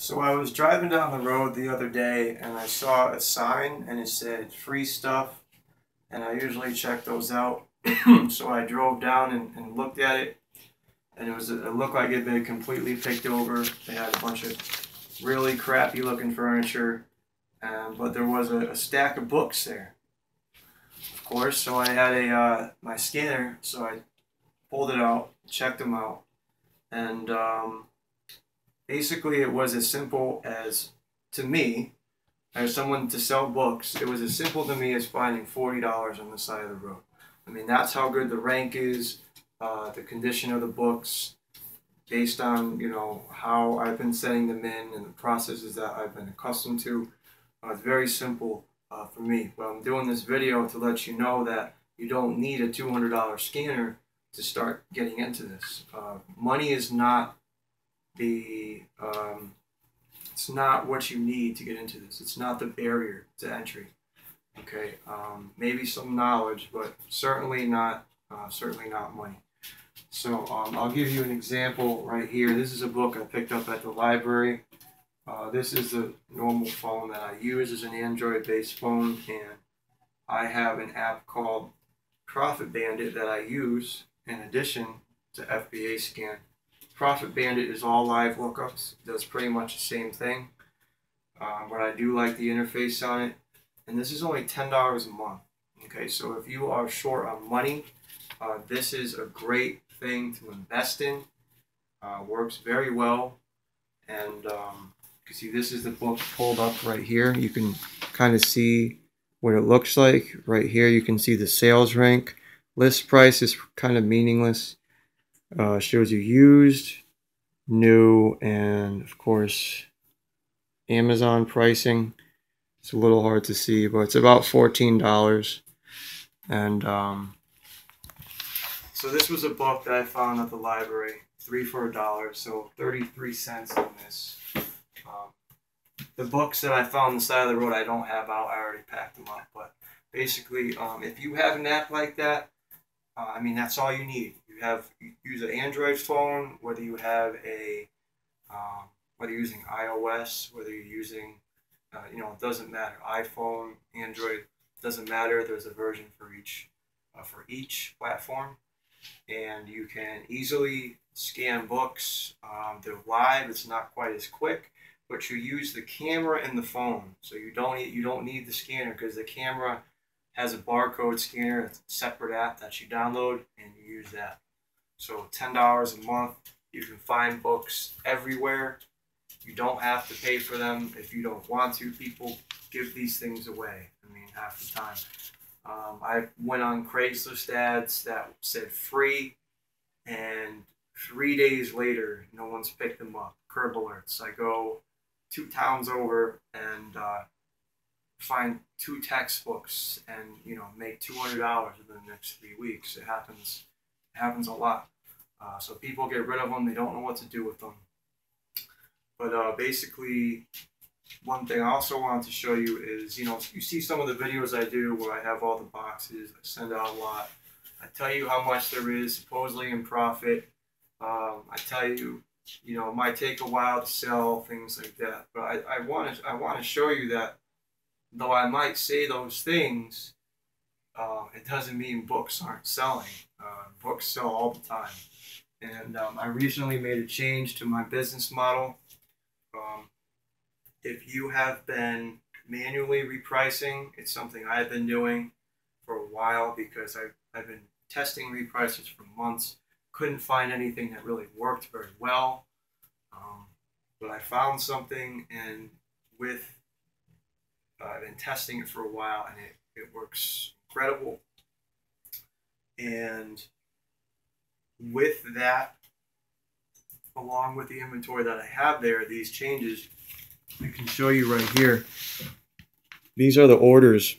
So I was driving down the road the other day and I saw a sign and it said free stuff, and I usually check those out. So I drove down and looked at it, and it looked like it had been completely picked over. They had a bunch of really crappy looking furniture, but there was a stack of books there, of course. So I had my scanner, so I pulled it out, checked them out, and basically it was as simple as, to me, as someone to sell books, it was as simple to me as finding $40 on the side of the road. I mean, that's how good the rank is, the condition of the books, based on, how I've been setting them in and the processes that I've been accustomed to. It's very simple for me. But I'm doing this video to let you know that you don't need a $200 scanner to start getting into this. Money is not it's not what you need to get into this. It's not the barrier to entry. Okay, maybe some knowledge, but certainly not money. So I'll give you an example right here. This is a book I picked up at the library. This is the normal phone that I use as an Android-based phone, and I have an app called Profit Bandit that I use in addition to FBA Scan. Profit Bandit is all live lookups. It does pretty much the same thing, but I do like the interface on it. And this is only $10 a month. Okay, so if you are short on money, this is a great thing to invest in. Works very well. And you can see this is the book pulled up right here. You can kind of see what it looks like. Right here you can see the sales rank. List price is kind of meaningless. Shows you used, new, and of course Amazon pricing. It's a little hard to see, but it's about $14. And so this was a book that I found at the library, 3 for $1, so 33 cents on this. The books that I found on the side of the road I don't have out. I already packed them up. But basically, if you have an app like that, I mean, that's all you need. You use an Android phone, whether you have whether you're using iOS, whether you're using, it doesn't matter. iPhone, Android, doesn't matter. There's a version for each platform, and you can easily scan books. They're live. It's not quite as quick, but you use the camera in the phone, so you don't need the scanner, because the camera has a barcode scanner. It's a separate app that you download, and you use that. So $10 a month, you can find books everywhere. You don't have to pay for them if you don't want to. People give these things away, I mean, half the time. I went on Craigslist ads that said free, and 3 days later, no one's picked them up. Curb alerts. I go 2 towns over and find 2 textbooks and make $200 within the next 3 weeks. It happens a lot. So people get rid of them. They don't know what to do with them. But basically, one thing I also wanted to show you is, you see some of the videos I do where I have all the boxes. I send out a lot. I tell you how much there is supposedly in profit. I tell you, it might take a while to sell, things like that. But I want to show you that though I might say those things, it doesn't mean books aren't selling. Books sell all the time. And I recently made a change to my business model. If you have been manually repricing, it's something I've been doing for a while, because I've been testing reprices for months. Couldn't find anything that really worked very well. But I found something, and I've been testing it for a while, and it works incredible. And with that, along with the inventory that I have there, these changes, I can show you right here. These are the orders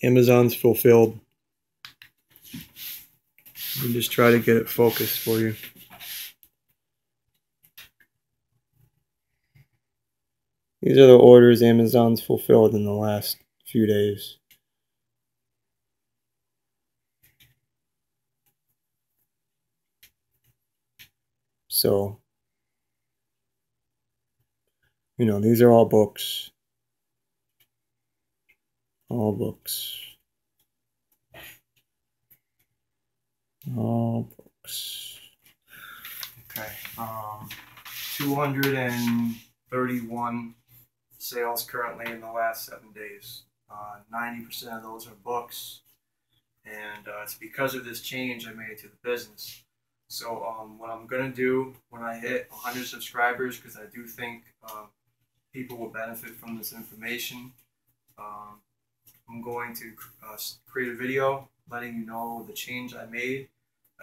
Amazon's fulfilled. Let me just try to get it focused for you. These are the orders Amazon's fulfilled in the last few days. So You know, these are all books. All books. All books. Okay. 231 sales currently in the last 7 days. 90% of those are books, and it's because of this change I made to the business. So what I'm gonna do when I hit 100 subscribers, because I do think people will benefit from this information, um, I'm going to create a video letting you know the change I made.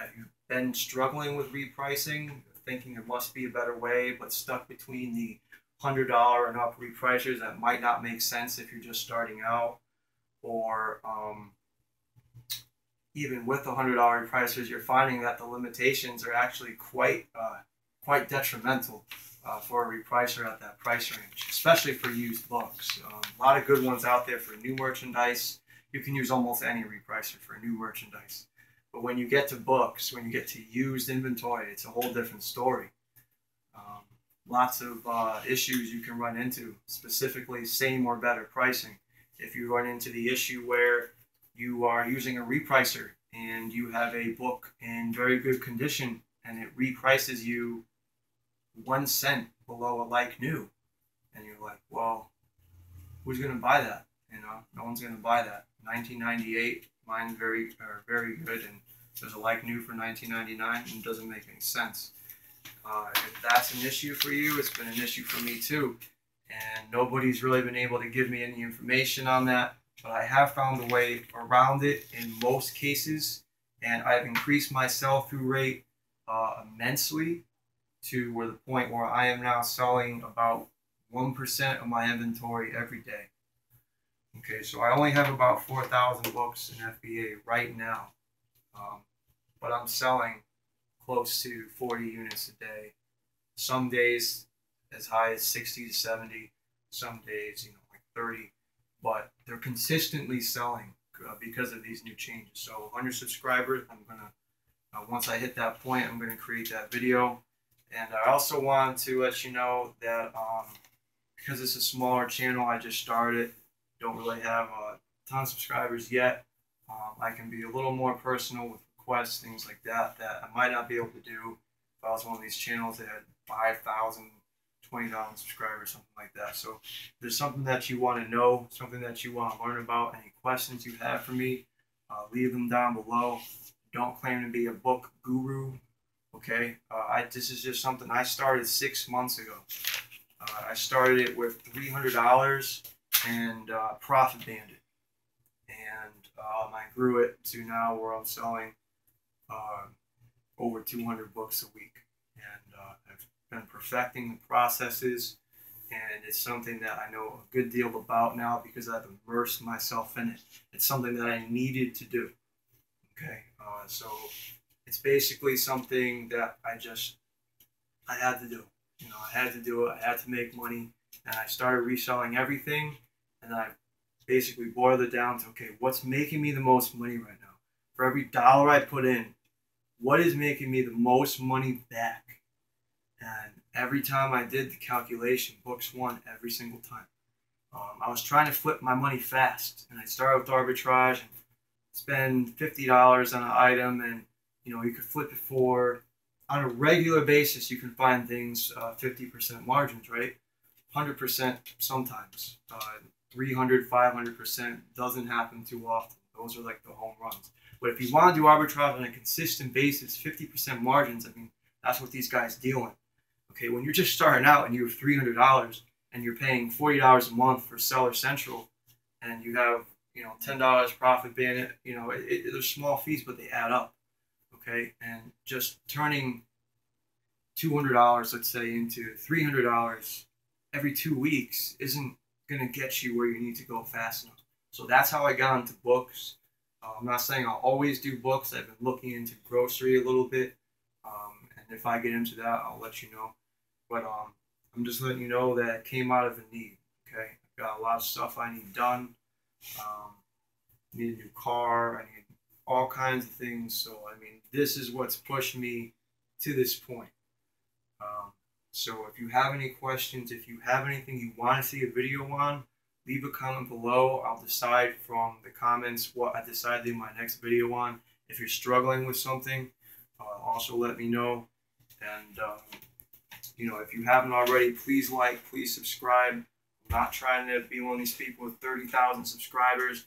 If you've been struggling with repricing, thinking there must be a better way, but stuck between the $100 and up repricers that might not make sense if you're just starting out, or even with the $100 repricers, you're finding that the limitations are actually quite detrimental for a repricer at that price range, especially for used books. A lot of good ones out there for new merchandise. You can use almost any repricer for new merchandise. But when you get to books, when you get to used inventory, it's a whole different story. Um, Lots of issues you can run into, specifically same or better pricing. If you run into the issue where you are using a repricer and you have a book in very good condition and it reprices you 1 cent below a like new, and you're like, well, who's going to buy that? You know, no one's going to buy that. 1998, mine's very good, and there's a like new for 1999, and it doesn't make any sense. If that's an issue for you, it's been an issue for me too, and nobody's really been able to give me any information on that. But I have found a way around it in most cases, and I've increased my sell-through rate immensely to where the point where I am now selling about 1% of my inventory every day. Okay, so I only have about 4,000 books in FBA right now, um, but I'm selling close to 40 units a day. Some days as high as 60 to 70, some days, like 30, but they're consistently selling because of these new changes. So 100 subscribers, I'm gonna once I hit that point, I'm gonna create that video. And I also want to let you know that because it's a smaller channel, I just started, don't really have a ton of subscribers yet. I can be a little more personal with requests, things like that, that I might not be able to do if I was one of these channels that had 5,000, 20,000 subscribers, something like that. So if there's something that you want to know, something that you want to learn about, any questions you have for me, leave them down below. Don't claim to be a book guru. Okay, this is just something I started 6 months ago. I started it with $300 and Profit Bandit, and I grew it to now where I'm selling uh, over 200 books a week, and I've been perfecting the processes, and it's something that I know a good deal about now because I've immersed myself in it. It's something that I needed to do. Okay, so it's basically something that I had to do. I had to do it. I had to make money, and I started reselling everything, and I basically boiled it down to, okay, what's making me the most money right now? For every dollar I put in, what is making me the most money back? And every time I did the calculation, books won every single time. I was trying to flip my money fast, and I started with arbitrage and spend $50 on an item, and you could flip it for, on a regular basis, you can find things 50% margins, right? 100% sometimes. 300, 500% doesn't happen too often. Those are like the home runs. But if you want to do arbitrage on a consistent basis, 50% margins, I mean, that's what these guys deal in. Okay, when you're just starting out and you have $300 and you're paying $40 a month for Seller Central, and you have $10 Profit Bandit, there's small fees, but they add up. Okay, and just turning $200, let's say, into $300 every 2 weeks isn't going to get you where you need to go fast enough. So that's how I got into books. I'm not saying I'll always do books. I've been looking into grocery a little bit, and if I get into that, I'll let you know. But I'm just letting you know that it came out of a need. Okay, I've got a lot of stuff I need done. I need a new car. I need all kinds of things. So I mean, this is what's pushed me to this point. Um, So if you have any questions, if you have anything you want to see a video on, leave a comment below. I'll decide from the comments what I decide to do my next video on. If you're struggling with something, also let me know. And if you haven't already, please like, please subscribe. I'm not trying to be one of these people with 30,000 subscribers,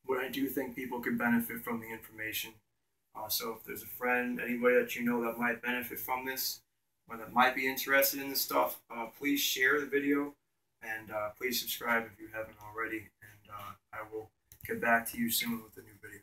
but I do think people could benefit from the information. So if there's a friend, anybody that you know that might benefit from this, or that might be interested in this stuff, please share the video, and please subscribe if you haven't already. And I will get back to you soon with a new video.